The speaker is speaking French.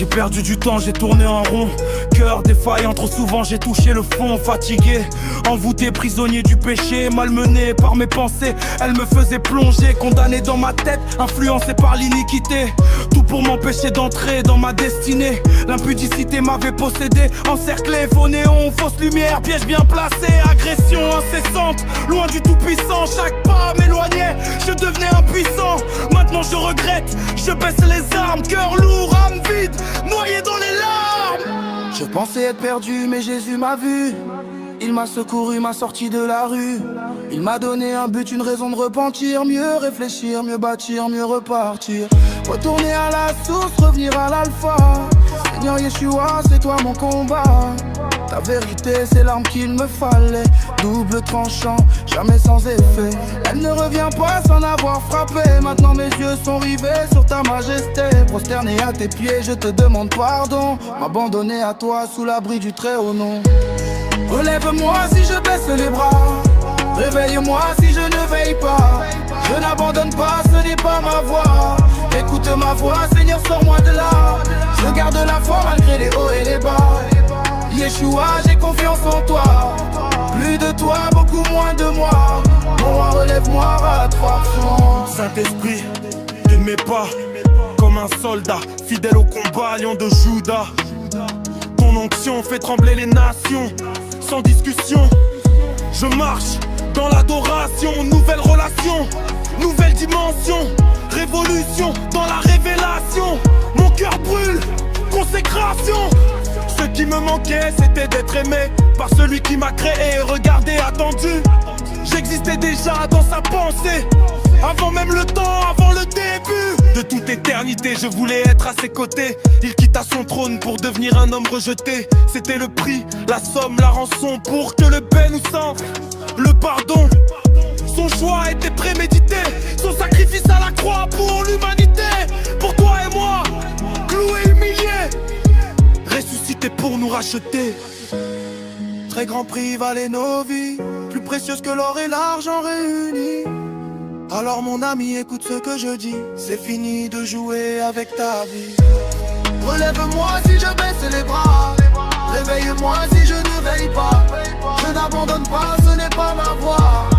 J'ai perdu du temps, j'ai tourné en rond. Cœur défaillant, trop souvent j'ai touché le fond. Fatigué, envoûté, prisonnier du péché. Malmené par mes pensées, elles me faisaient plonger. Condamné dans ma tête, influencé par l'iniquité. Tout pour m'empêcher d'entrer dans ma destinée. L'impudicité m'avait possédé, encerclé, faux néon, fausse lumière, piège bien placé. Agression incessante, loin du tout puissant. Chaque pas m'éloignait, je devenais impuissant. Maintenant je regrette, je baisse les armes. Cœur lourd, âme vide, noyé dans les larmes. Je pensais être perdu mais Jésus m'a vu. Il m'a secouru, m'a sorti de la rue. Il m'a donné un but, une raison de repentir. Mieux réfléchir, mieux bâtir, mieux repartir. Retourner à la source, revenir à l'alpha. Seigneur Yeshua, c'est toi mon combat. Ta vérité, c'est l'arme qu'il me fallait. Double tranchant, jamais sans effet. Elle ne revient pas sans avoir frappé. Maintenant mes yeux sont rivés sur ta majesté. Prosterné à tes pieds, je te demande pardon. M'abandonner à toi sous l'abri du très haut nom. Relève-moi si je baisse les bras. Réveille-moi si je ne veille pas. Je n'abandonne pas, ce n'est pas ma voix. Écoute ma voix, Seigneur, sors-moi de là. Je garde la foi malgré les hauts et les bas. Yeshua, j'ai confiance en toi. Plus de toi, beaucoup moins de moi. Mon roi, relève-moi à trois fois. Saint-Esprit, de mes pas, comme un soldat, fidèle au combat, lion de Juda. Ton onction fait trembler les nations, sans discussion. Je marche dans l'adoration, nouvelle relation, nouvelle dimension, révolution dans la révélation. Mon cœur brûle, consécration. Ce qui me manquait, c'était d'être aimé par celui qui m'a créé, regardé, attendu. J'existais déjà dans sa pensée, avant même le temps, avant le début. De toute éternité, je voulais être à ses côtés. Il quitta son trône pour devenir un homme rejeté. C'était le prix, la somme, la rançon pour que le paix nous sente le pardon. Son choix était prémédité, son sacrifice à la croix pour l'humanité. Pour toi et moi, cloué, humilié, ressuscité pour nous racheter. Très grand prix valait nos vies, plus précieuses que l'or et l'argent réunis. Alors mon ami, écoute ce que je dis, c'est fini de jouer avec ta vie. Relève-moi si je baisse les bras. Réveille-moi si je ne veille pas. Je n'abandonne pas, ce n'est pas ma voix.